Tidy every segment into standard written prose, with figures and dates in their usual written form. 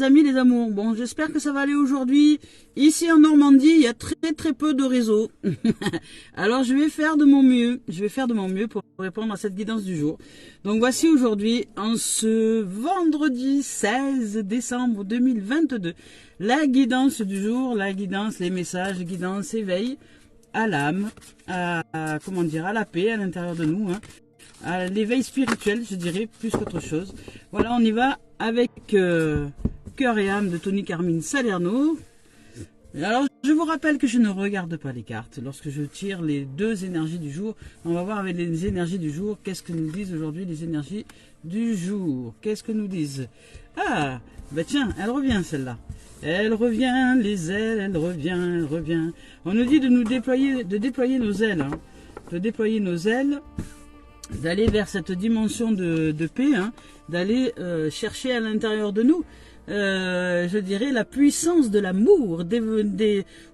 amis, les amours. Bon, j'espère que ça va aller aujourd'hui. Ici en Normandie, il y a très peu de réseau. Alors je vais faire de mon mieux. Je vais faire de mon mieux pour répondre à cette guidance du jour. Donc voici aujourd'hui, en ce vendredi 16 décembre 2022, la guidance du jour, la guidance, les messages, guidance, éveil à l'âme, comment dire, à la paix à l'intérieur de nous, hein. À l'éveil spirituel, je dirais, plus qu'autre chose. Voilà, on y va avec Cœur et âme de Tony Carmine Salerno. Alors, je vous rappelle que je ne regarde pas les cartes. Lorsque je tire les deux énergies du jour, on va voir avec les énergies du jour, qu'est-ce que nous disent aujourd'hui les énergies du jour. Qu'est-ce que nous disent? Ah, bah tiens, elle revient celle-là. Elle revient, les ailes, elle revient, elle revient. On nous dit de nous déployer, de déployer nos ailes, hein. De déployer nos ailes, d'aller vers cette dimension de paix, hein, d'aller chercher à l'intérieur de nous, je dirais, la puissance de l'amour,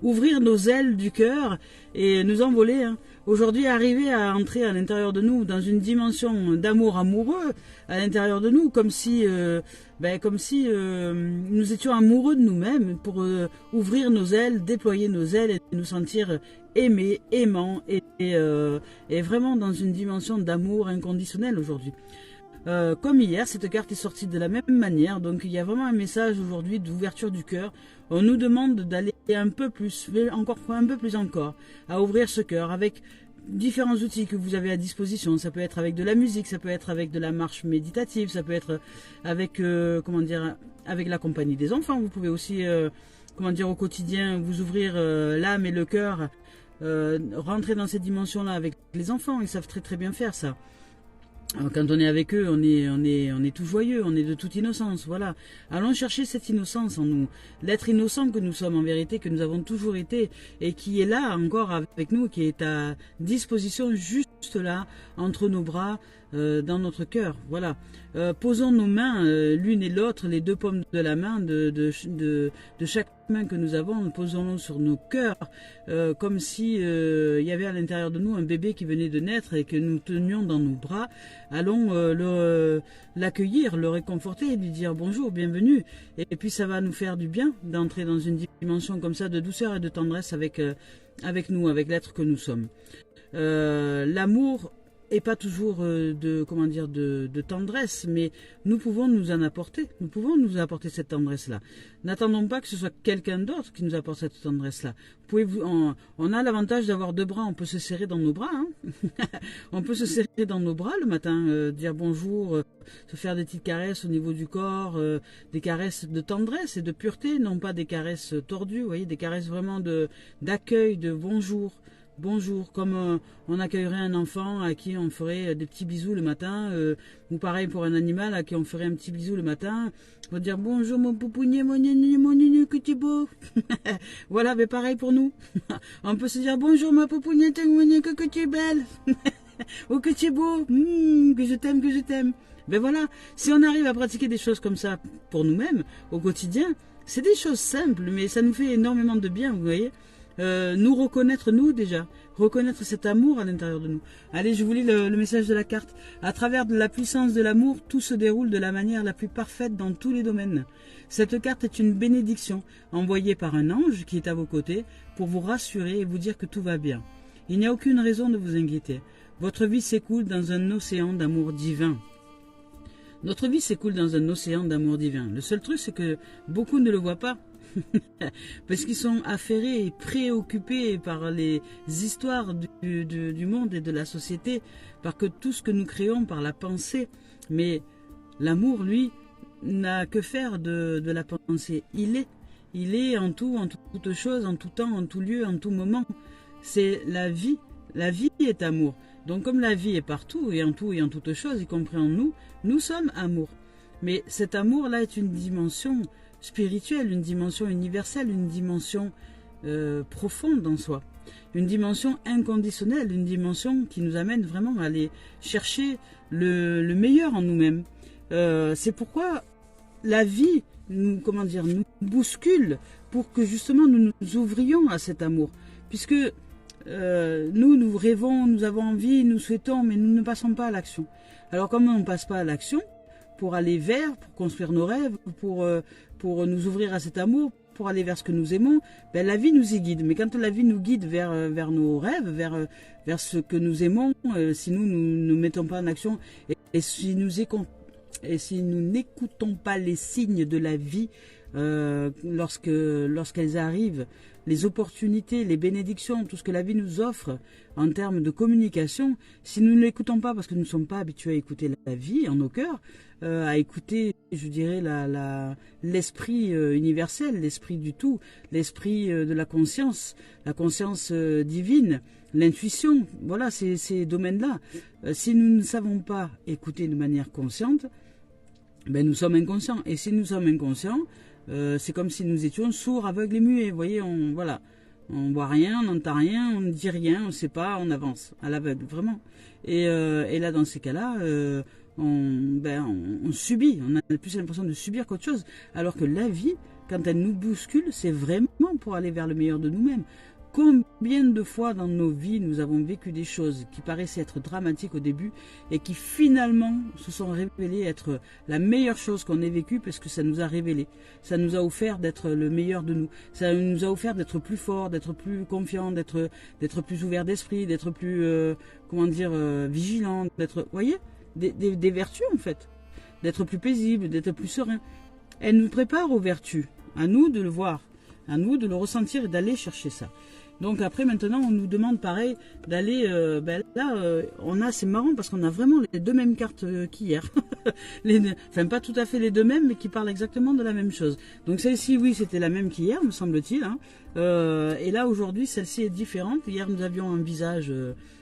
ouvrir nos ailes du cœur et nous envoler, hein. Aujourd'hui, arriver à entrer à l'intérieur de nous dans une dimension d'amour amoureux à l'intérieur de nous, comme si nous étions amoureux de nous-mêmes, pour ouvrir nos ailes, déployer nos ailes et nous sentir aimés, aimants et vraiment dans une dimension d'amour inconditionnel aujourd'hui. Comme hier, cette carte est sortie de la même manière, donc il y a vraiment un message aujourd'hui d'ouverture du cœur. On nous demande d'aller un peu plus, un peu plus encore, à ouvrir ce cœur avec différents outils que vous avez à disposition. Ça peut être avec de la musique, ça peut être avec de la marche méditative, ça peut être avec, avec la compagnie des enfants. Vous pouvez aussi, au quotidien, vous ouvrir l'âme et le cœur, rentrer dans cette dimension-là avec les enfants. Ils savent très bien faire ça. Quand on est avec eux, on est tout joyeux, on est de toute innocence, voilà. Allons chercher cette innocence en nous, l'être innocent que nous sommes en vérité, que nous avons toujours été, et qui est là encore avec nous, qui est à disposition juste là, entre nos bras, dans notre cœur, voilà. Posons nos mains, l'une et l'autre, les deux paumes de la main, de chaque main que nous avons, posons-nous sur nos cœurs, comme si il y avait à l'intérieur de nous un bébé qui venait de naître et que nous tenions dans nos bras. Allons l'accueillir, le réconforter, lui dire bonjour, bienvenue. Et puis ça va nous faire du bien d'entrer dans une dimension comme ça de douceur et de tendresse avec nous, avec l'être que nous sommes. L'amour et pas toujours de tendresse, mais nous pouvons nous en apporter. Nous pouvons nous apporter cette tendresse-là. N'attendons pas que ce soit quelqu'un d'autre qui nous apporte cette tendresse-là. On a l'avantage d'avoir deux bras, on peut se serrer dans nos bras. Hein. On peut se serrer dans nos bras le matin, dire bonjour, se faire des petites caresses au niveau du corps, des caresses de tendresse et de pureté, non pas des caresses tordues, vous voyez, des caresses vraiment d'accueil, de bonjour. Bonjour, comme on accueillerait un enfant à qui on ferait des petits bisous le matin, ou pareil pour un animal à qui on ferait un petit bisou le matin, on va dire bonjour mon poupounier, mon nini, que tu es beau. Voilà, mais pareil pour nous. On peut se dire bonjour ma poupounier, que tu es belle, ou que tu es beau, que je t'aime, que je t'aime. Ben voilà, si on arrive à pratiquer des choses comme ça pour nous-mêmes, au quotidien, c'est des choses simples, mais ça nous fait énormément de bien, vous voyez. Nous reconnaître, nous déjà, reconnaître cet amour à l'intérieur de nous. Allez, je vous lis le message de la carte. À travers de la puissance de l'amour, tout se déroule de la manière la plus parfaite dans tous les domaines. Cette carte est une bénédiction envoyée par un ange qui est à vos côtés pour vous rassurer et vous dire que tout va bien. Il n'y a aucune raison de vous inquiéter. Votre vie s'écoule dans un océan d'amour divin. Notre vie s'écoule dans un océan d'amour divin. Le seul truc, c'est que beaucoup ne le voient pas. Parce qu'ils sont affairés et préoccupés par les histoires du monde et de la société, par que tout ce que nous créons par la pensée. Mais l'amour, lui, n'a que faire de la pensée. Il est en tout, en toute chose, en tout temps, en tout lieu, en tout moment. C'est la vie. La vie est amour. Donc comme la vie est partout et en tout et en toute chose, y compris en nous, nous sommes amour. Mais cet amour-là est une dimension spirituelle, une dimension universelle, une dimension profonde en soi, une dimension inconditionnelle, une dimension qui nous amène vraiment à aller chercher le meilleur en nous-mêmes. C'est pourquoi la vie nous bouscule pour que justement nous nous ouvrions à cet amour, puisque nous rêvons, nous avons envie, nous souhaitons, mais nous ne passons pas à l'action. Alors comme on ne passe pas à l'action, pour aller vers, pour construire nos rêves, pour nous ouvrir à cet amour, pour aller vers ce que nous aimons, ben, la vie nous y guide. Mais quand la vie nous guide vers nos rêves, vers ce que nous aimons, si nous ne mettons pas en action, et si nous n'écoutons pas les signes de la vie, lorsqu'elles arrivent, les opportunités, les bénédictions, tout ce que la vie nous offre en termes de communication, si nous ne l'écoutons pas parce que nous ne sommes pas habitués à écouter la vie en nos cœurs, à écouter, je dirais, l'esprit universel, l'esprit du tout, l'esprit de la conscience divine, l'intuition, voilà, ces domaines-là. Si nous ne savons pas écouter de manière consciente, ben nous sommes inconscients. Et si nous sommes inconscients, c'est comme si nous étions sourds, aveugles et muets. Vous voyez, on voit rien, on n'entend rien, on ne dit rien, on ne sait pas, on avance à l'aveugle, vraiment. Et là, dans ces cas-là, on subit. On a plus l'impression de subir qu'autre chose. Alors que la vie, quand elle nous bouscule, c'est vraiment pour aller vers le meilleur de nous-mêmes. Combien de fois dans nos vies nous avons vécu des choses qui paraissaient être dramatiques au début et qui finalement se sont révélées être la meilleure chose qu'on ait vécue parce que ça nous a révélé. Ça nous a offert d'être le meilleur de nous. Ça nous a offert d'être plus fort, d'être plus confiant, d'être plus ouvert d'esprit, d'être plus, vigilant, d'être, voyez, des vertus en fait. D'être plus paisible, d'être plus serein. Elle nous prépare aux vertus. À nous de le voir. À nous de le ressentir et d'aller chercher ça. Donc après, maintenant, on nous demande pareil d'aller... c'est marrant parce qu'on a vraiment les deux mêmes cartes qu'hier. Enfin, pas tout à fait les deux mêmes, mais qui parlent exactement de la même chose. Donc celle-ci, oui, c'était la même qu'hier, me semble-t-il. Hein. Et là, aujourd'hui, celle-ci est différente. Hier, nous avions un visage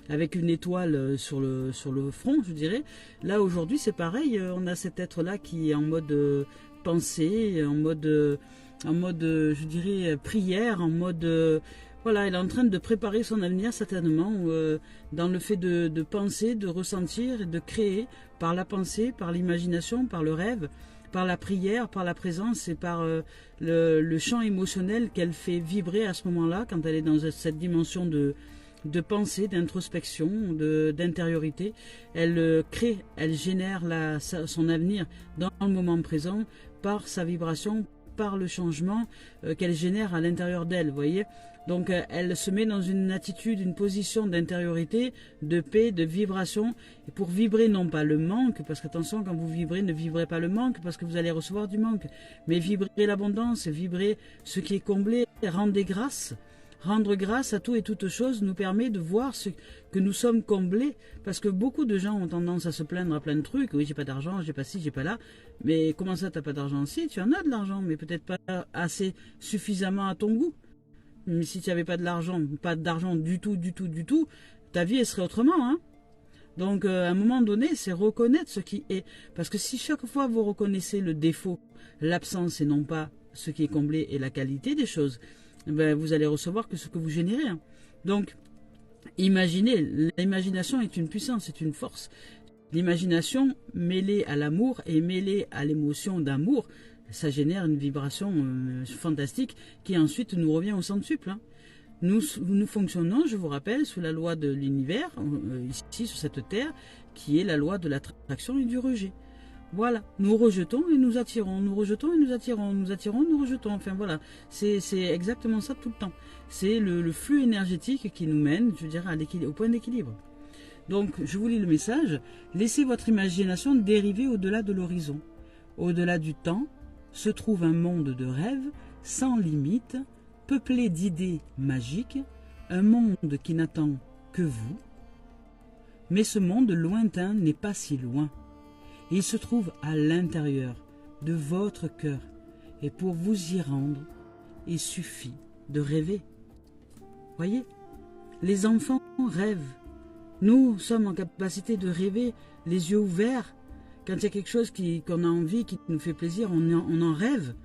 avec une étoile sur le front, je dirais. Là, aujourd'hui, c'est pareil. On a cet être-là qui est en mode pensée, en mode, je dirais, prière, en mode... Voilà, elle est en train de préparer son avenir certainement dans le fait de penser, de ressentir et de créer par la pensée, par l'imagination, par le rêve, par la prière, par la présence et par le champ émotionnel qu'elle fait vibrer à ce moment-là quand elle est dans cette dimension de pensée, d'introspection, d'intériorité. Elle crée, elle génère son avenir dans le moment présent par sa vibration, par le changement qu'elle génère à l'intérieur d'elle, vous voyez. Donc elle se met dans une attitude, une position d'intériorité, de paix, de vibration, et pour vibrer non pas le manque, parce qu'attention, quand vous vibrez, ne vibrez pas le manque, parce que vous allez recevoir du manque, mais vibrez l'abondance, vibrez ce qui est comblé, rendez grâce. Rendre grâce à tout et toute chose nous permet de voir ce que nous sommes comblés, parce que beaucoup de gens ont tendance à se plaindre à plein de trucs. Oui, j'ai pas d'argent, j'ai pas ci, j'ai pas là. Mais comment ça, t'as pas d'argent? Si, tu en as de l'argent, mais peut-être pas assez suffisamment à ton goût. Mais si tu n'avais pas d'argent du tout, ta vie elle serait autrement, hein. Donc à un moment donné, c'est reconnaître ce qui est. Parce que si chaque fois vous reconnaissez le défaut, l'absence et non pas ce qui est comblé et la qualité des choses, ben, vous allez recevoir que ce que vous générez. Hein. Donc, imaginez, l'imagination est une puissance, c'est une force. L'imagination mêlée à l'amour et mêlée à l'émotion d'amour, ça génère une vibration fantastique qui ensuite nous revient au centuple. Hein. Nous fonctionnons, je vous rappelle, sous la loi de l'univers, ici sur cette terre, qui est la loi de l'attraction et du rejet. Voilà, nous rejetons et nous attirons, nous rejetons et nous attirons, nous attirons, nous rejetons. Enfin voilà, c'est exactement ça tout le temps. C'est le flux énergétique qui nous mène, je dirais, au point d'équilibre. Donc, je vous lis le message. Laissez votre imagination dériver au-delà de l'horizon. Au-delà du temps se trouve un monde de rêves sans limite, peuplé d'idées magiques, un monde qui n'attend que vous. Mais ce monde lointain n'est pas si loin. Il se trouve à l'intérieur de votre cœur. Et pour vous y rendre, il suffit de rêver. Voyez, les enfants rêvent. Nous sommes en capacité de rêver, les yeux ouverts. Quand il y a quelque chose qu'on a envie, qui nous fait plaisir, on en rêve.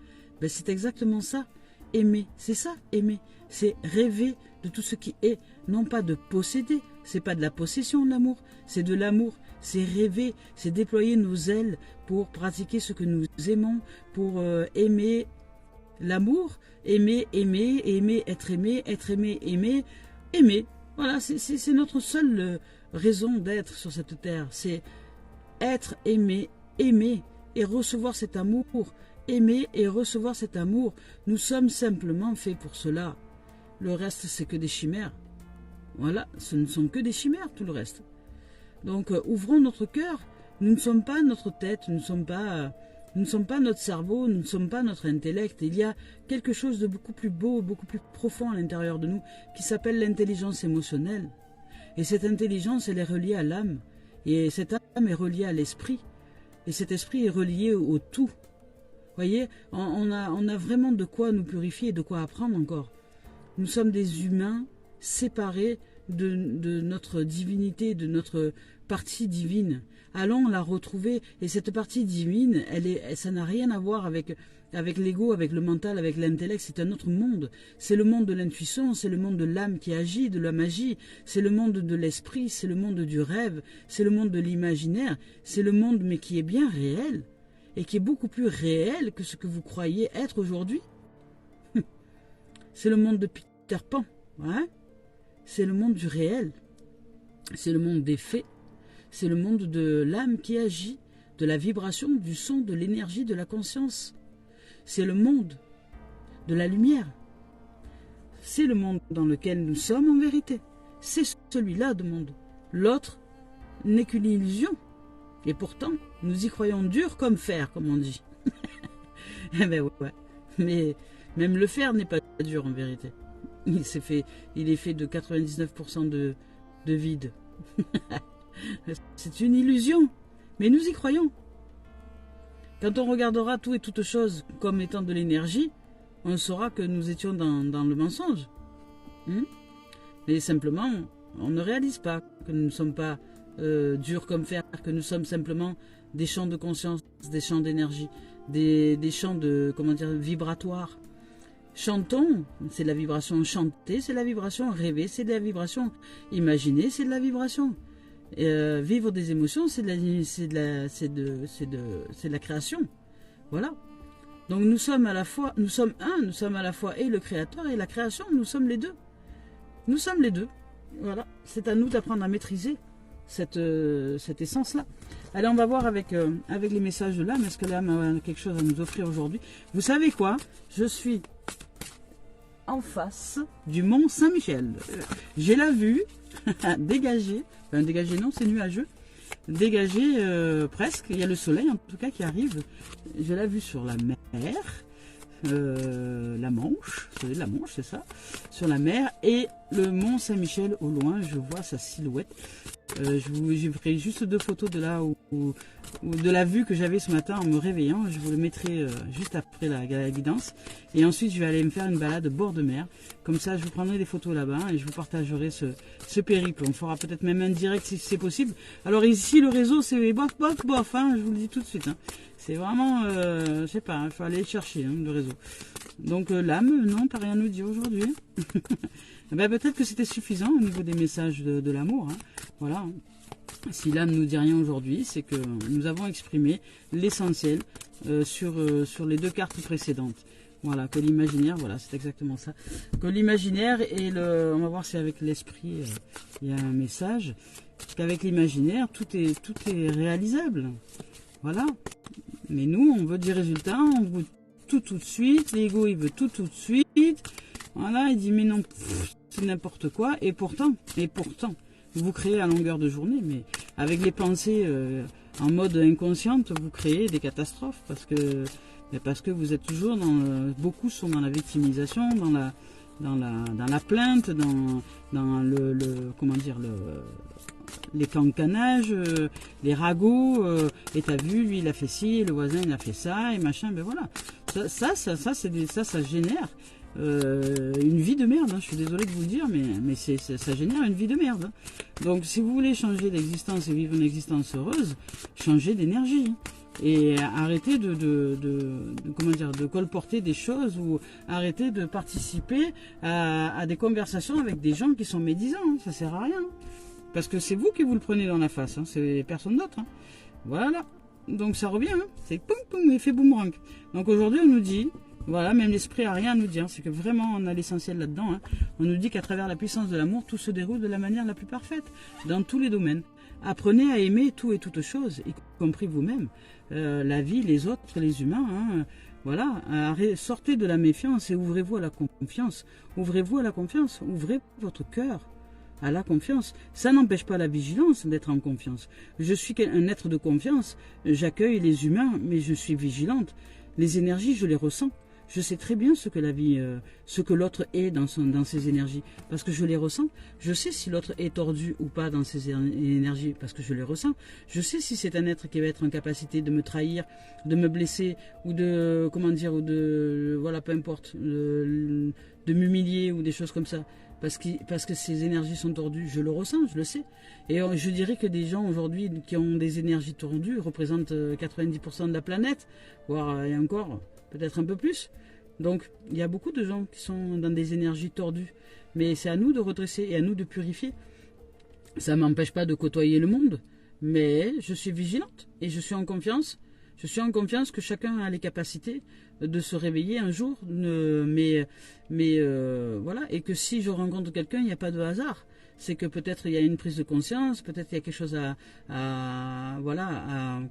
Ben, c'est exactement ça. Aimer, c'est ça, aimer. C'est rêver de tout ce qui est, non pas de posséder. C'est pas de la possession, l'amour. C'est de l'amour. C'est rêver, c'est déployer nos ailes pour pratiquer ce que nous aimons, pour aimer l'amour, aimer, être aimé, aimer. Voilà, c'est notre seule raison d'être sur cette terre. C'est être aimé, aimer. et recevoir cet amour, aimer et recevoir cet amour. Nous sommes simplement faits pour cela. Le reste, c'est que des chimères. Voilà, ce ne sont que des chimères, tout le reste. Donc, ouvrons notre cœur. Nous ne sommes pas notre tête, nous ne sommes pas notre cerveau, nous ne sommes pas notre intellect. Il y a quelque chose de beaucoup plus beau, beaucoup plus profond à l'intérieur de nous, qui s'appelle l'intelligence émotionnelle. Et cette intelligence, elle est reliée à l'âme. Et cette âme est reliée à l'esprit. Et cet esprit est relié au tout. Vous voyez, on a vraiment de quoi nous purifier et de quoi apprendre encore. Nous sommes des humains séparés de notre divinité, de notre partie divine. Allons la retrouver. Et cette partie divine, ça n'a rien à voir avec l'ego, avec le mental, avec l'intellect. C'est un autre monde. C'est le monde de l'intuition, c'est le monde de l'âme qui agit, de la magie. C'est le monde de l'esprit, c'est le monde du rêve, c'est le monde de l'imaginaire. C'est le monde, mais qui est bien réel. Et qui est beaucoup plus réel que ce que vous croyez être aujourd'hui. C'est le monde de Peter Pan. Ouais. C'est le monde du réel. C'est le monde des faits. C'est le monde de l'âme qui agit, de la vibration, du son, de l'énergie, de la conscience. C'est le monde de la lumière. C'est le monde dans lequel nous sommes en vérité. C'est celui-là de monde. L'autre n'est qu'une illusion. Et pourtant, nous y croyons dur comme fer, comme on dit. Eh ben ouais. Mais même le fer n'est pas dur en vérité. Il est fait de 99% de vide. C'est une illusion, mais nous y croyons. Quand on regardera tout et toutes choses comme étant de l'énergie, on saura que nous étions dans le mensonge. Mais simplement, on ne réalise pas que nous ne sommes pas durs comme fer, que nous sommes simplement des champs de conscience, des champs d'énergie, des champs vibratoires. Chantons, c'est de la vibration. Chanter, c'est de la vibration. Rêver, c'est de la vibration. Imaginer, c'est de la vibration. Vivre des émotions, c'est de la création. Voilà. Donc nous sommes à la fois et le créateur et la création, nous sommes les deux. Nous sommes les deux. Voilà. C'est à nous d'apprendre à maîtriser cette essence-là. Allez, on va voir avec les messages de l'âme. Est-ce que l'âme a quelque chose à nous offrir aujourd'hui? Vous savez quoi? Je suis en face du mont Saint-Michel. J'ai la vue dégagée. Enfin, dégagée non, c'est nuageux. Dégagée presque. Il y a le soleil en tout cas qui arrive. J'ai la vue sur la mer. La Manche. La Manche, c'est ça. Sur la mer. Et le mont Saint-Michel au loin. Je vois sa silhouette. Je ferai juste 2 photos de là où de la vue que j'avais ce matin en me réveillant. Je vous le mettrai juste après la guidance. Et ensuite, je vais aller me faire une balade bord de mer. Comme ça, je vous prendrai des photos là-bas et je vous partagerai ce périple. On fera peut-être même un direct si c'est possible. Alors ici, le réseau, c'est bof, hein, je vous le dis tout de suite. Hein. C'est vraiment, je sais pas, il faut aller le chercher, hein, le réseau. Donc l'âme, non, t'as rien à nous dire aujourd'hui. Ben, peut-être que c'était suffisant au niveau des messages de l'amour. Hein. Voilà. Si l'âme ne nous dit rien aujourd'hui, c'est que nous avons exprimé l'essentiel sur les 2 cartes précédentes. Voilà, que l'imaginaire, voilà, c'est exactement ça. Que l'imaginaire et on va voir si avec l'esprit, il y a un message. Qu'avec l'imaginaire, tout est réalisable. Voilà. Mais nous, on veut des résultats, on veut tout de suite. L'ego, il veut tout de suite. Voilà, il dit, mais non, c'est n'importe quoi. Et pourtant, vous créez à longueur de journée, mais avec les pensées en mode inconsciente, vous créez des catastrophes parce que vous êtes toujours beaucoup sont dans la victimisation, dans la plainte, dans les cancanages, les ragots, et t'as vu, lui il a fait ci, le voisin il a fait ça, et machin, ben voilà. Ça génère une vie de merde, hein. Je suis désolé de vous le dire, mais ça génère une vie de merde. Donc si vous voulez changer d'existence et vivre une existence heureuse, changez d'énergie. Et arrêtez de colporter des choses ou arrêtez de participer à des conversations avec des gens qui sont médisants, hein. Ça sert à rien. Parce que c'est vous qui vous le prenez dans la face, hein. C'est personne d'autre. Hein. Voilà. Donc ça revient, hein. C'est poum poum, effet boomerang. Donc aujourd'hui on nous dit, voilà, même l'esprit a rien à nous dire, c'est que vraiment on a l'essentiel là-dedans. Hein. On nous dit qu'à travers la puissance de l'amour, tout se déroule de la manière la plus parfaite, dans tous les domaines. Apprenez à aimer tout et toute chose, y compris vous-même, la vie, les autres, les humains. Hein. Voilà, sortez de la méfiance et ouvrez-vous à la confiance. Ouvrez-vous à la confiance, ouvrez votre cœur à la confiance. Ça n'empêche pas la vigilance d'être en confiance. Je suis un être de confiance, j'accueille les humains, mais je suis vigilante. Les énergies, je les ressens. Je sais très bien ce que la vie, ce que l'autre est dans ses énergies, parce que je les ressens. Je sais si l'autre est tordu ou pas dans ses énergies, parce que je les ressens. Je sais si c'est un être qui va être en capacité de me trahir, de me blesser, ou de, comment dire, ou de, voilà, peu importe, de m'humilier ou des choses comme ça. Parce que ces énergies sont tordues, je le ressens, je le sais. Et je dirais que des gens aujourd'hui qui ont des énergies tordues représentent 90% de la planète, voire et encore, peut-être un peu plus. Donc il y a beaucoup de gens qui sont dans des énergies tordues. Mais c'est à nous de redresser et à nous de purifier. Ça ne m'empêche pas de côtoyer le monde, mais je suis vigilante et je suis en confiance. Je suis en confiance que chacun a les capacités de se réveiller un jour, mais voilà, et que si je rencontre quelqu'un, il n'y a pas de hasard. C'est que peut-être il y a une prise de conscience, peut-être il y a quelque chose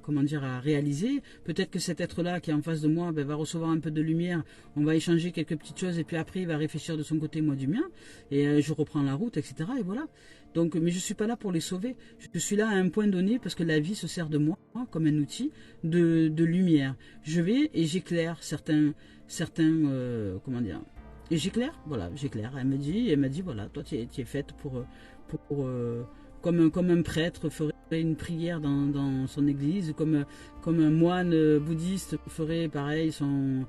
comment dire, à réaliser. Peut-être que cet être-là qui est en face de moi va recevoir un peu de lumière, on va échanger quelques petites choses et puis après il va réfléchir de son côté, moi du mien, et je reprends la route, etc. Et voilà. Donc, mais je ne suis pas là pour les sauver. Je suis là à un point donné parce que la vie se sert de moi comme un outil de lumière. Je vais et j'éclaire certains comment dire. Et j'éclaire, voilà, j'éclaire. Elle m'a dit, voilà, toi tu es faite pour comme un prêtre ferait une prière dans son église, comme un moine bouddhiste ferait pareil son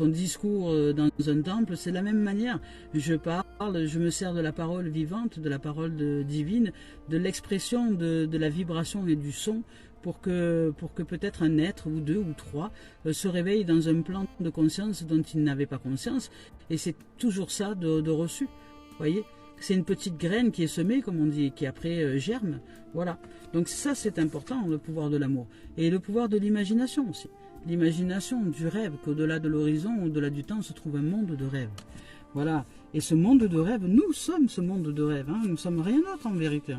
discours dans un temple. C'est de la même manière. Je parle, je me sers de la parole vivante, de la parole divine, de l'expression de la vibration et du son pour que peut-être un être ou deux ou trois se réveille dans un plan de conscience dont il n'avait pas conscience. Et c'est toujours ça de reçu. Vous voyez, c'est une petite graine qui est semée, comme on dit, qui après germe. Voilà. Donc ça, c'est important, le pouvoir de l'amour. Et le pouvoir de l'imagination aussi. L'imagination du rêve, qu'au-delà de l'horizon, au-delà du temps, se trouve un monde de rêve. Voilà. Et ce monde de rêve, nous sommes ce monde de rêve. Hein. Nous ne sommes rien d'autre en vérité.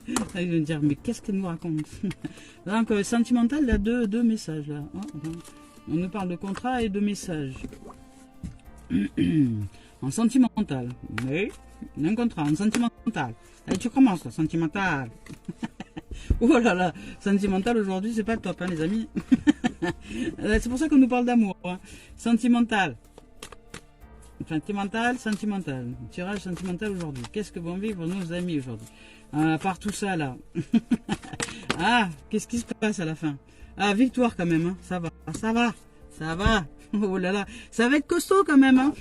Ils vont me dire, mais qu'est-ce qu'elle nous raconte? Donc, sentimental, il y a deux messages là. On nous parle de contrat et de messages. En sentimental. Oui, un contrat, en sentimental. Allez, tu commences, là, sentimental. Oh là là, sentimental aujourd'hui, c'est pas le top, hein, les amis. C'est pour ça qu'on nous parle d'amour. Hein. Sentimental. Sentimental. Tirage sentimental aujourd'hui. Qu'est-ce que vont vivre nos amis aujourd'hui? À part tout ça là. Ah, qu'est-ce qui se passe à la fin? Ah, victoire quand même, hein. Ça va. Oh là là, ça va être costaud quand même, hein.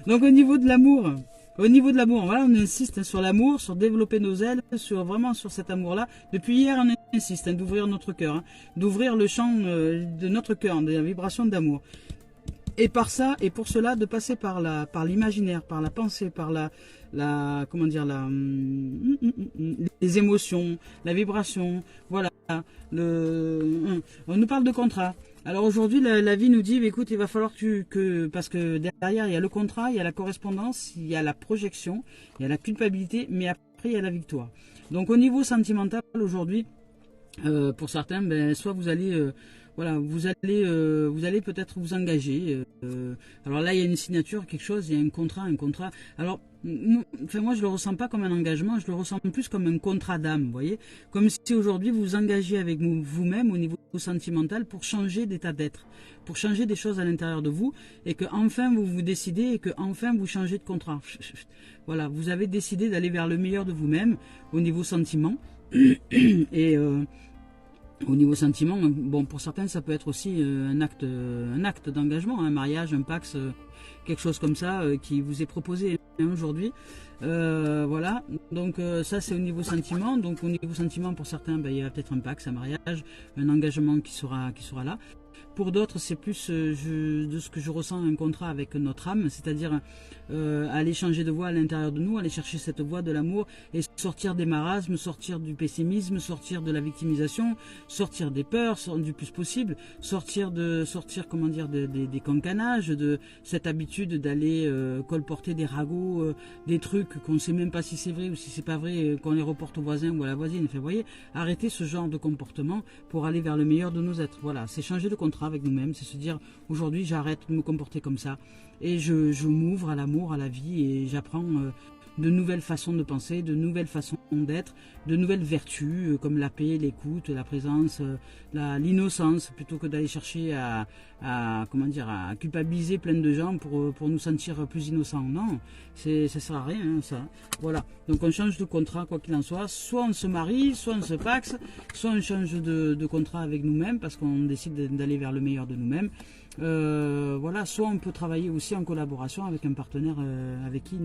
Donc au niveau de l'amour, voilà, on insiste sur l'amour, sur développer nos ailes, vraiment sur cet amour-là. Depuis hier, on insiste d'ouvrir notre cœur, hein, d'ouvrir le champ de notre cœur, de la vibration d'amour. Et par ça, et pour cela, de passer par l'imaginaire, par la pensée, par comment dire, les émotions, la vibration, voilà. On nous parle de contrat. Alors aujourd'hui, la vie nous dit, écoute, il va falloir parce que derrière, il y a le contrat, il y a la correspondance, il y a la projection, il y a la culpabilité, mais après, il y a la victoire. Donc au niveau sentimental, aujourd'hui, pour certains, ben, soit vous allez... voilà, vous allez peut-être vous engager. Alors là, il y a une signature, quelque chose, il y a un contrat. Alors, moi, je le ressens pas comme un engagement, je le ressens plus comme un contrat d'âme, vous voyez. Comme si aujourd'hui, vous vous engagez avec vous-même au niveau sentimental pour changer d'état d'être, pour changer des choses à l'intérieur de vous, et que enfin vous vous décidez et que enfin vous changez de contrat. Voilà, vous avez décidé d'aller vers le meilleur de vous-même au niveau sentiment. Et... au niveau sentiment, bon, pour certains, ça peut être aussi un acte d'engagement, un mariage, un pax, quelque chose comme ça qui vous est proposé aujourd'hui. Voilà, donc ça c'est au niveau sentiment. Donc au niveau sentiment, pour certains, ben, il y a peut-être un pax, un mariage, un engagement qui sera là. Pour d'autres, c'est plus de ce que je ressens un contrat avec notre âme, c'est-à-dire aller changer de voie à l'intérieur de nous, aller chercher cette voie de l'amour et sortir des marasmes, sortir du pessimisme, sortir de la victimisation, sortir des peurs, du plus possible, sortir comment dire, des cancanages, de cette habitude d'aller colporter des ragots, des trucs qu'on ne sait même pas si c'est vrai ou si c'est pas vrai, qu'on les reporte au voisin ou à la voisine. Enfin, vous voyez, arrêter ce genre de comportement pour aller vers le meilleur de nos êtres. Voilà, c'est changer de contrat avec nous-mêmes, c'est se dire aujourd'hui j'arrête de me comporter comme ça et je m'ouvre à l'amour, à la vie et j'apprends de nouvelles façons de penser, de nouvelles façons d'être, de nouvelles vertus comme la paix, l'écoute, la présence, l'innocence, plutôt que d'aller chercher à culpabiliser plein de gens pour nous sentir plus innocents. Non, ça sert à rien, hein, ça. Voilà. Donc on change de contrat quoi qu'il en soit. Soit on se marie, soit on se paxe, soit on change de contrat avec nous-mêmes parce qu'on décide d'aller vers le meilleur de nous-mêmes. Voilà, soit on peut travailler aussi en collaboration avec un partenaire avec qui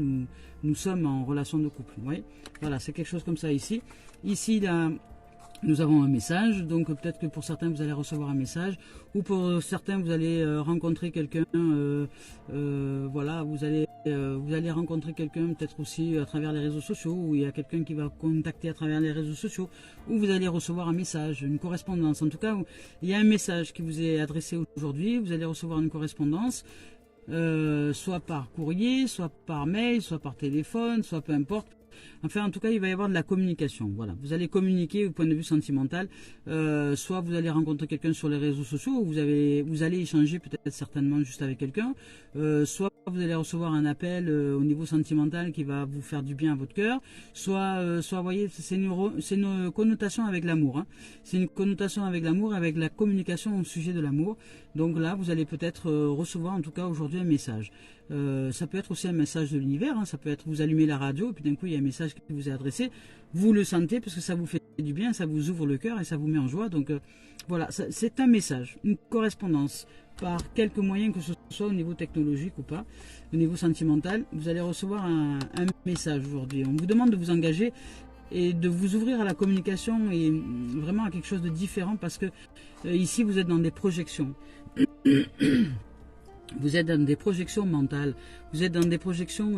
nous sommes en relation de couple. Oui, voilà, c'est quelque chose comme ça ici. Ici, là, nous avons un message, donc peut-être que pour certains vous allez recevoir un message, ou pour certains vous allez rencontrer quelqu'un, voilà, vous allez rencontrer quelqu'un peut-être aussi à travers les réseaux sociaux, ou il y a quelqu'un qui va contacter à travers les réseaux sociaux, ou vous allez recevoir un message, une correspondance. En tout cas, il y a un message qui vous est adressé aujourd'hui, vous allez recevoir une correspondance, soit par courrier, soit par mail, soit par téléphone, soit peu importe. Enfin, en tout cas, il va y avoir de la communication. Voilà, vous allez communiquer au point de vue sentimental. Soit vous allez rencontrer quelqu'un sur les réseaux sociaux, ou vous allez échanger peut-être certainement juste avec quelqu'un. Soit vous allez recevoir un appel au niveau sentimental qui va vous faire du bien à votre cœur. Soit, vous voyez, c'est une connotation avec l'amour. Hein. C'est une connotation avec l'amour, avec la communication au sujet de l'amour. Donc là, vous allez peut-être recevoir, en tout cas aujourd'hui, un message. Ça peut être aussi un message de l'univers, hein. Ça peut être vous allumez la radio et puis d'un coup il y a un message qui vous est adressé, vous le sentez parce que ça vous fait du bien, ça vous ouvre le cœur et ça vous met en joie. Donc voilà, c'est un message, une correspondance par quelque moyen que ce soit au niveau technologique ou pas, au niveau sentimental, vous allez recevoir un message aujourd'hui. On vous demande de vous engager et de vous ouvrir à la communication et vraiment à quelque chose de différent parce que ici vous êtes dans des projections. Vous êtes dans des projections mentales, vous êtes dans des projections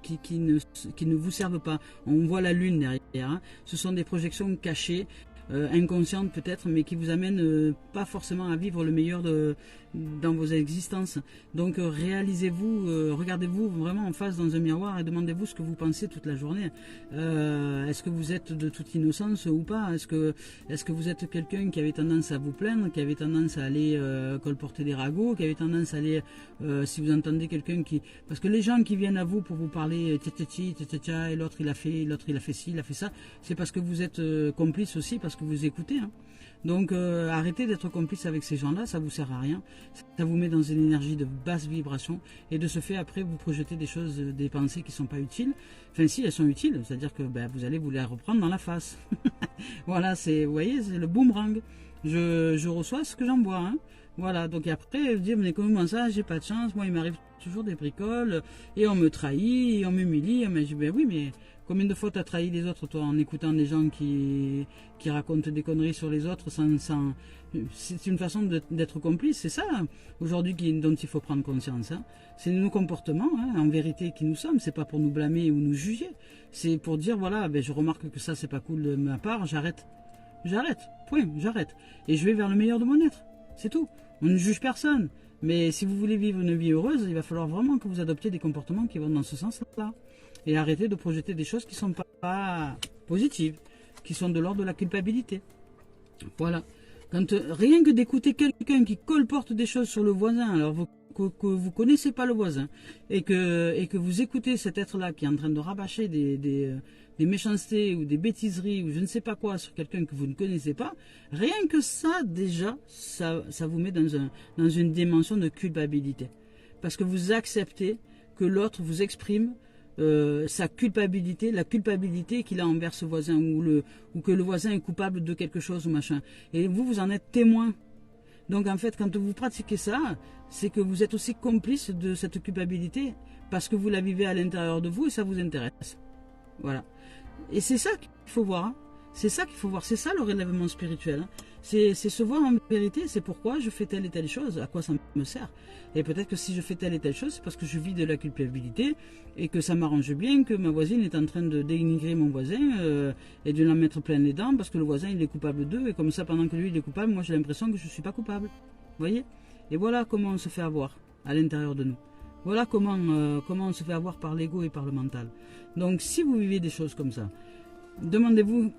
qui ne vous servent pas. On voit la lune derrière, hein. Ce sont des projections cachées, inconscientes peut-être, mais qui vous amènent pas forcément à vivre le meilleur dans vos existences. Donc réalisez-vous, regardez-vous vraiment en face dans un miroir et demandez-vous ce que vous pensez toute la journée. Est-ce que vous êtes de toute innocence ou pas? Est-ce que vous êtes quelqu'un qui avait tendance à vous plaindre, qui avait tendance à aller colporter des ragots, qui avait tendance à aller, si vous entendez quelqu'un qui... Parce que les gens qui viennent à vous pour vous parler et l'autre il a fait ci, il a fait ça, c'est parce que vous êtes complice aussi, parce que vous écoutez. Hein. Donc arrêtez d'être complice avec ces gens-là, ça vous sert à rien. Ça vous met dans une énergie de basse vibration et de ce fait après vous projetez des choses, des pensées qui ne sont pas utiles. Enfin si, elles sont utiles, c'est-à-dire que vous allez vous les reprendre dans la face. Voilà, vous voyez, c'est le boomerang. Je reçois ce que j'envoie. Hein. Voilà, donc après, vous dites, mais comment ça, j'ai pas de chance, moi il m'arrive toujours des bricoles, et on me trahit, et on m'humilie. Mais je dis, oui, mais combien de fois tu as trahi les autres, toi, en écoutant des gens qui racontent des conneries sur les autres sans... C'est une façon d'être complice, c'est ça, aujourd'hui, dont il faut prendre conscience. Hein. C'est nos comportements, hein, en vérité, qui nous sommes. C'est pas pour nous blâmer ou nous juger. C'est pour dire, voilà, je remarque que ça, c'est pas cool de ma part, j'arrête. Point, j'arrête. Et je vais vers le meilleur de mon être. C'est tout. On ne juge personne. Mais si vous voulez vivre une vie heureuse, il va falloir vraiment que vous adoptiez des comportements qui vont dans ce sens-là. Et arrêtez de projeter des choses qui ne sont pas positives, qui sont de l'ordre de la culpabilité. Voilà. Rien que d'écouter quelqu'un qui colporte des choses sur le voisin, alors que vous ne connaissez pas le voisin, et que vous écoutez cet être-là qui est en train de rabâcher des méchancetés ou des bêtiseries ou je ne sais pas quoi sur quelqu'un que vous ne connaissez pas, rien que ça, déjà, ça vous met dans une dimension de culpabilité. Parce que vous acceptez que l'autre vous exprime sa culpabilité, la culpabilité qu'il a envers ce voisin ou que le voisin est coupable de quelque chose ou machin. Et vous en êtes témoin. Donc en fait, quand vous pratiquez ça, c'est que vous êtes aussi complice de cette culpabilité parce que vous la vivez à l'intérieur de vous et ça vous intéresse. Voilà. Et c'est ça qu'il faut voir. Hein. C'est ça qu'il faut voir, c'est ça le relèvement spirituel. Hein. C'est se voir en vérité, c'est pourquoi je fais telle et telle chose, à quoi ça me sert. Et peut-être que si je fais telle et telle chose, c'est parce que je vis de la culpabilité et que ça m'arrange bien que ma voisine est en train de dénigrer mon voisin et de l'en mettre plein les dents parce que le voisin il est coupable d'eux et comme ça pendant que lui il est coupable, moi j'ai l'impression que je ne suis pas coupable. Vous voyez? Et voilà comment on se fait avoir à l'intérieur de nous. Voilà comment on se fait avoir par l'ego et par le mental. Donc si vous vivez des choses comme ça, demandez-vous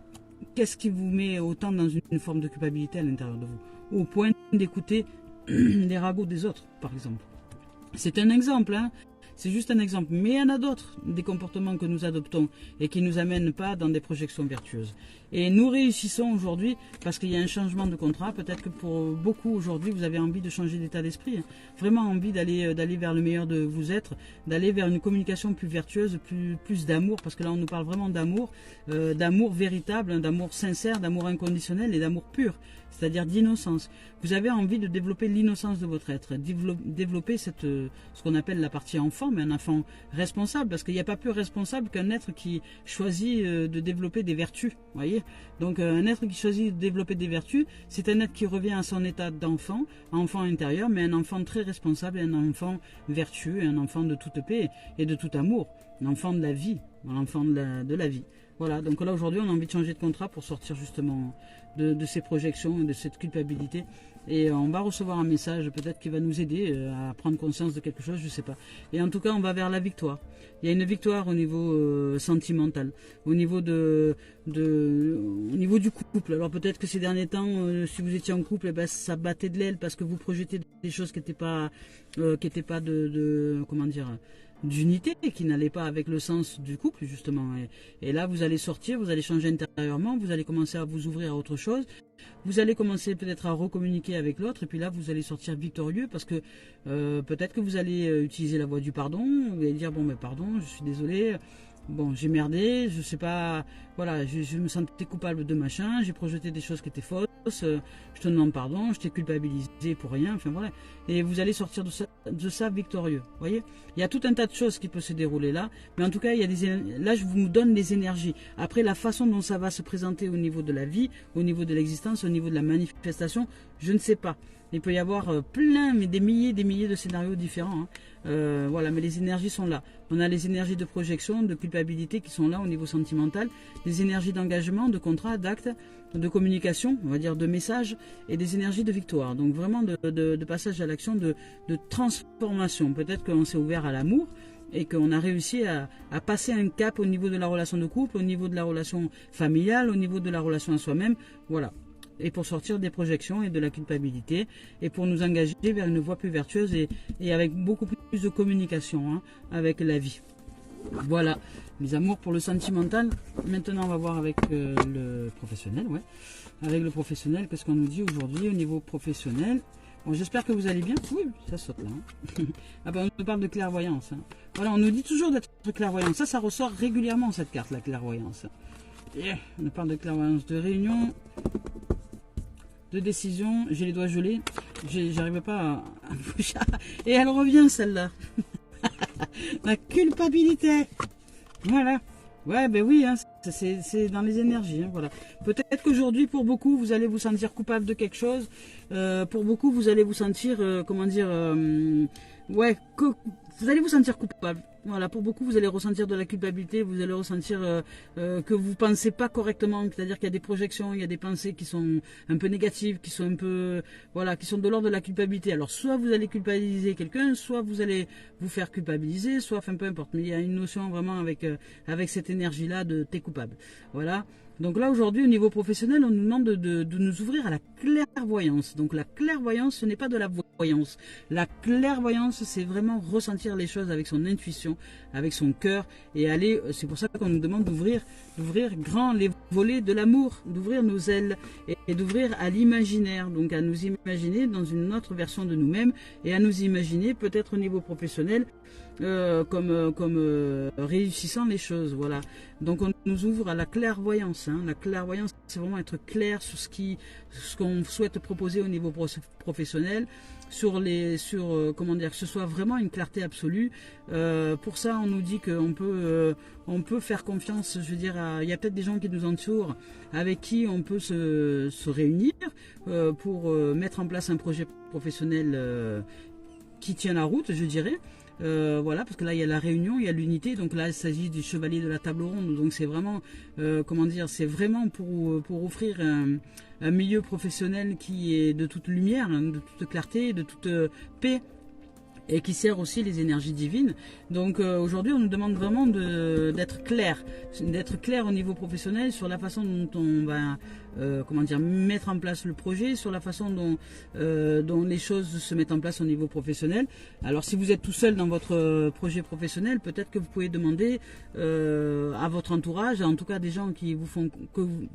qu'est-ce qui vous met autant dans une forme de culpabilité à l'intérieur de vous, au point d'écouter les ragots des autres, par exemple. C'est un exemple, hein. C'est juste un exemple. Mais il y en a d'autres, des comportements que nous adoptons et qui ne nous amènent pas dans des projections vertueuses. Et nous réussissons aujourd'hui parce qu'il y a un changement de contrat. Peut-être que pour beaucoup aujourd'hui, vous avez envie de changer d'état d'esprit. Hein. Vraiment envie d'aller vers le meilleur de vous être, d'aller vers une communication plus vertueuse, plus d'amour. Parce que là, on nous parle vraiment d'amour véritable, hein, d'amour sincère, d'amour inconditionnel et d'amour pur. C'est-à-dire d'innocence. Vous avez envie de développer l'innocence de votre être, développer ce qu'on appelle la partie enfant, mais un enfant responsable, parce qu'il n'y a pas plus responsable qu'un être qui choisit de développer des vertus, voyez. Donc un être qui choisit de développer des vertus, c'est un être qui revient à son état d'enfant, enfant intérieur, mais un enfant très responsable, un enfant vertueux, un enfant de toute paix et de tout amour, un enfant de la vie, un enfant de la vie. Voilà, donc là aujourd'hui on a envie de changer de contrat pour sortir justement de ces projections, de cette culpabilité. Et on va recevoir un message peut-être qui va nous aider à prendre conscience de quelque chose, je ne sais pas. Et en tout cas on va vers la victoire. Il y a une victoire au niveau sentimental, au niveau au niveau du couple. Alors peut-être que ces derniers temps, si vous étiez en couple, eh ben, ça battait de l'aile parce que vous projetez des choses qui n'étaient pas, comment dire, d'unité, qui n'allait pas avec le sens du couple justement. Et là vous allez sortir, vous allez changer intérieurement, vous allez commencer à vous ouvrir à autre chose, vous allez commencer peut-être à recommuniquer avec l'autre et puis là vous allez sortir victorieux parce que peut-être que vous allez utiliser la voie du pardon, vous allez dire bon mais pardon, je suis désolé, bon j'ai merdé, je sais pas, voilà, je me sentais coupable de machin, j'ai projeté des choses qui étaient fausses, je te demande pardon, je t'ai culpabilisé pour rien, enfin voilà. Et vous allez sortir de ça victorieux, voyez. Il y a tout un tas de choses qui peuvent se dérouler là, mais en tout cas, là je vous donne les énergies. Après, la façon dont ça va se présenter au niveau de la vie, au niveau de l'existence, au niveau de la manifestation, je ne sais pas. Il peut y avoir plein, mais des milliers de scénarios différents. Hein. Voilà, mais les énergies sont là. On a les énergies de projection, de culpabilité qui sont là au niveau sentimental, des énergies d'engagement, de contrat, d'acte, de communication, on va dire de message, et des énergies de victoire. Donc vraiment de passage à l'action, de transformation. Peut-être qu'on s'est ouvert à l'amour et qu'on a réussi à passer un cap au niveau de la relation de couple, au niveau de la relation familiale, au niveau de la relation à soi-même. Voilà. Et pour sortir des projections et de la culpabilité et pour nous engager vers une voie plus vertueuse et avec beaucoup plus de communication hein, avec la vie. Voilà, mes amours pour le sentimental. Maintenant, on va voir avec le professionnel. Ouais. Avec le professionnel, qu'est-ce qu'on nous dit aujourd'hui au niveau professionnel? Bon, j'espère que vous allez bien. Oui, ça saute là. Hein. Ah ben, on nous parle de clairvoyance. Hein. Voilà, on nous dit toujours d'être clairvoyant. Ça ressort régulièrement cette carte, la clairvoyance. Yeah. On nous parle de clairvoyance, de réunion, de décision. J'ai les doigts gelés. J'arrivais pas à... Et elle revient celle-là. La culpabilité. Voilà. Ouais, ben oui, hein, c'est dans les énergies. Hein, voilà. Peut-être qu'aujourd'hui, pour beaucoup, vous allez vous sentir coupable de quelque chose. Pour beaucoup, vous allez vous sentir, comment dire, ouais, vous allez vous sentir coupable. Voilà, pour beaucoup, vous allez ressentir de la culpabilité, vous allez ressentir que vous pensez pas correctement, c'est-à-dire qu'il y a des projections, il y a des pensées qui sont un peu négatives, qui sont un peu, voilà, qui sont de l'ordre de la culpabilité. Alors, soit vous allez culpabiliser quelqu'un, soit vous allez vous faire culpabiliser, soit, enfin, peu importe. Mais il y a une notion vraiment avec cette énergie-là de t'es coupable. Voilà. Donc là, aujourd'hui, au niveau professionnel, on nous demande de nous ouvrir à la clairvoyance. Donc la clairvoyance, ce n'est pas de la voyance. La clairvoyance, c'est vraiment ressentir les choses avec son intuition, avec son cœur, et aller, c'est pour ça qu'on nous demande d'ouvrir grand les volets de l'amour, d'ouvrir nos ailes, et et d'ouvrir à l'imaginaire, donc à nous imaginer dans une autre version de nous-mêmes et à nous imaginer peut-être au niveau professionnel comme réussissant les choses, voilà. Donc on nous ouvre à la clairvoyance, hein. La clairvoyance, c'est vraiment être clair sur ce qu'on souhaite proposer au niveau professionnel, comment dire, que ce soit vraiment une clarté absolue. Pour ça, on nous dit qu'on peut faire confiance. Je veux dire, il y a peut-être des gens qui nous entourent, avec qui on peut se réunir pour mettre en place un projet professionnel qui tient la route, je dirais. Voilà, parce que là il y a la réunion, il y a l'unité, donc là il s'agit du chevalier de la table ronde, donc c'est vraiment, comment dire, c'est vraiment pour offrir un milieu professionnel qui est de toute lumière, hein, de toute clarté, de toute paix, et qui sert aussi les énergies divines. Donc aujourd'hui on nous demande vraiment d'être clair au niveau professionnel sur la façon dont on va comment dire, mettre en place le projet, sur la façon dont les choses se mettent en place au niveau professionnel. Alors si vous êtes tout seul dans votre projet professionnel, peut-être que vous pouvez demander à votre entourage, en tout cas des gens qui vous font,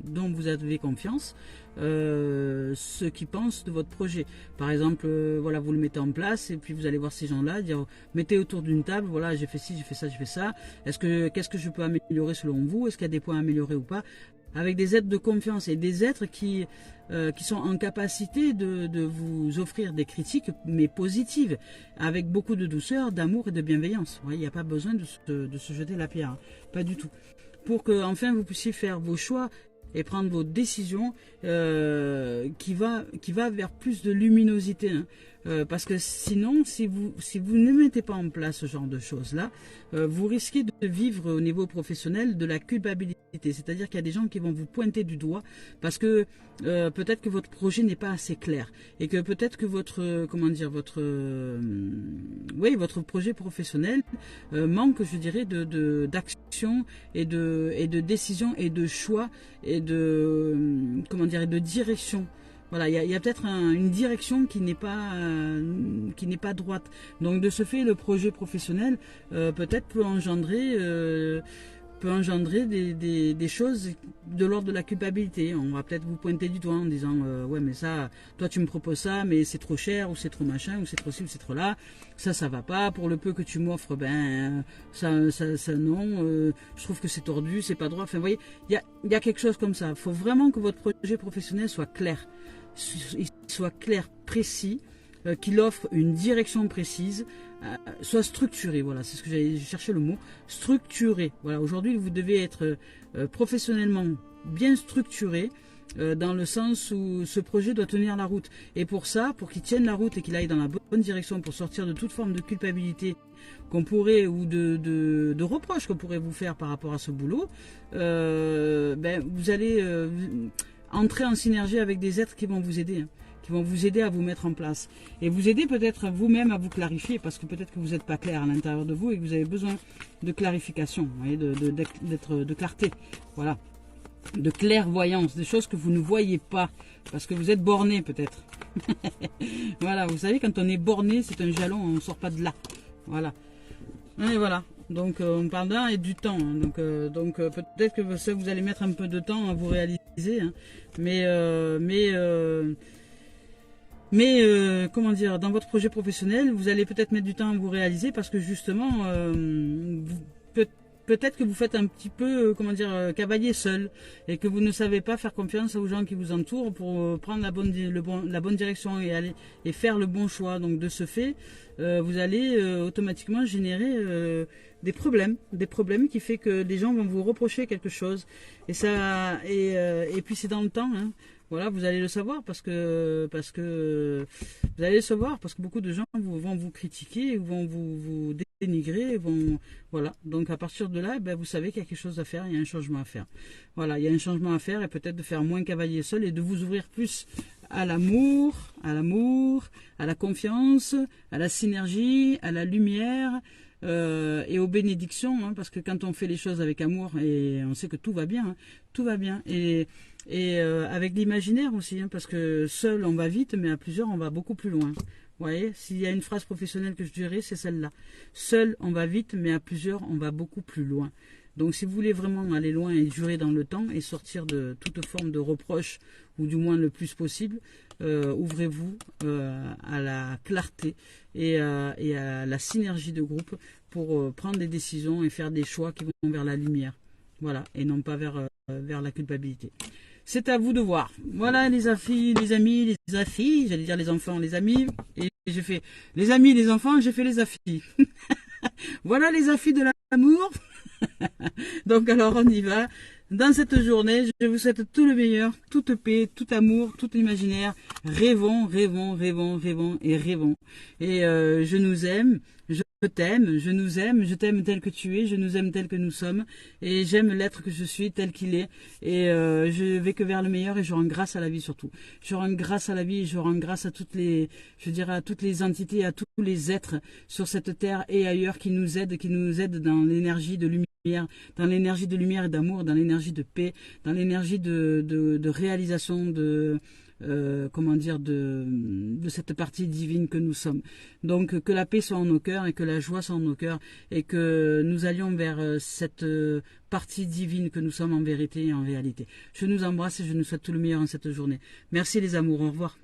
dont vous avez confiance, ce qu'ils pensent de votre projet. Par exemple, voilà, vous le mettez en place et puis vous allez voir ces gens-là, dire mettez autour d'une table, voilà, j'ai fait ci, j'ai fait ça, j'ai fait ça. Qu'est-ce que je peux améliorer selon vous? Est-ce qu'il y a des points à améliorer ou pas? Avec des êtres de confiance et des êtres qui sont en capacité de vous offrir des critiques, mais positives, avec beaucoup de douceur, d'amour et de bienveillance. Il n'y a pas besoin de se jeter la pierre, hein. Pas du tout. Pour que enfin vous puissiez faire vos choix et prendre vos décisions qui va vers plus de luminosité, hein. Parce que sinon, si vous ne mettez pas en place ce genre de choses-là, vous risquez de vivre au niveau professionnel de la culpabilité. C'est-à-dire qu'il y a des gens qui vont vous pointer du doigt parce que peut-être que votre projet n'est pas assez clair et que peut-être que votre projet professionnel manque, je dirais, d'action et de décision et de choix et de direction. Voilà, il y a peut-être une direction qui n'est pas droite. Donc de ce fait, le projet professionnel peut-être peut engendrer des choses de l'ordre de la culpabilité. On va peut-être vous pointer du doigt en disant ouais, mais ça, toi tu me proposes ça, mais c'est trop cher, ou c'est trop machin, ou c'est trop ci, ou c'est trop là, ça va pas, pour le peu que tu m'offres, ben ça non, je trouve que c'est tordu, c'est pas droit. Enfin, vous voyez, il y a quelque chose comme ça. Il faut vraiment que votre projet professionnel soit clair, précis, qu'il offre une direction précise, soit structuré. Voilà, c'est ce que j'ai cherché le mot, structuré. Voilà, aujourd'hui vous devez être professionnellement bien structuré, dans le sens où ce projet doit tenir la route. Et pour ça, pour qu'il tienne la route et qu'il aille dans la bonne direction, pour sortir de toute forme de culpabilité qu'on pourrait, ou de reproches qu'on pourrait vous faire par rapport à ce boulot, vous allez entrer en synergie avec des êtres qui vont vous aider, hein, qui vont vous aider à vous mettre en place et vous aider peut-être vous-même à vous clarifier, parce que peut-être que vous n'êtes pas clair à l'intérieur de vous et que vous avez besoin de clarification, vous voyez, de clarté, voilà, de clairvoyance, des choses que vous ne voyez pas parce que vous êtes borné peut-être. Voilà, vous savez, quand on est borné, c'est un jalon, on ne sort pas de là. Voilà. Et voilà. Donc on parle d'un et du temps, hein. Donc peut-être que ça, vous allez mettre un peu de temps à vous réaliser, hein. Mais comment dire, dans votre projet professionnel, vous allez peut-être mettre du temps à vous réaliser parce que justement, peut-être que vous faites un petit peu, cavalier seul et que vous ne savez pas faire confiance aux gens qui vous entourent pour prendre la bonne direction et aller et faire le bon choix. Donc de ce fait, vous allez automatiquement générer des problèmes qui fait que les gens vont vous reprocher quelque chose. Et ça, et puis c'est dans le temps, hein. Voilà, vous allez le savoir parce que vous allez le savoir parce que beaucoup de gens vont vous critiquer, vont vous dénigrer, voilà. Donc à partir de là, vous savez qu'il y a quelque chose à faire, il y a un changement à faire. Voilà, il y a un changement à faire et peut-être de faire moins cavalier seul et de vous ouvrir plus à l'amour, à la confiance, à la synergie, à la lumière. Et aux bénédictions, hein, parce que quand on fait les choses avec amour, et on sait que tout va bien, hein, tout va bien, et avec l'imaginaire aussi, hein, parce que seul on va vite, mais à plusieurs on va beaucoup plus loin. Vous voyez, s'il y a une phrase professionnelle que je dirais, c'est celle-là. Seul on va vite, mais à plusieurs on va beaucoup plus loin. Donc si vous voulez vraiment aller loin et durer dans le temps et sortir de toute forme de reproche, ou du moins le plus possible, ouvrez-vous à la clarté et à la synergie de groupe pour prendre des décisions et faire des choix qui vont vers la lumière. Voilà, et non pas vers la culpabilité. C'est à vous de voir. Voilà les affiches, les amis, les affiches, j'allais dire les enfants, les amis, et j'ai fait les amis, les enfants, j'ai fait les affiches. Voilà les affiches de l'amour. Donc alors on y va. Dans cette journée, je vous souhaite tout le meilleur, toute paix, tout amour, tout imaginaire. Rêvons, rêvons, rêvons, rêvons et rêvons. Et je nous aime, je t'aime, je nous aime, je t'aime tel que tu es, je nous aime tel que nous sommes. Et j'aime l'être que je suis tel qu'il est. Et je vais que vers le meilleur et je rends grâce à la vie surtout. Je rends grâce à la vie et je rends grâce à toutes les, je dirais à toutes les entités, à tous les êtres sur cette terre et ailleurs qui nous aident dans l'énergie de lumière, dans l'énergie de lumière et d'amour, dans l'énergie de paix, dans l'énergie de réalisation comment dire, de cette partie divine que nous sommes. Donc que la paix soit en nos cœurs et que la joie soit en nos cœurs et que nous allions vers cette partie divine que nous sommes en vérité et en réalité. Je nous embrasse et je nous souhaite tout le meilleur en cette journée. Merci les amours, au revoir.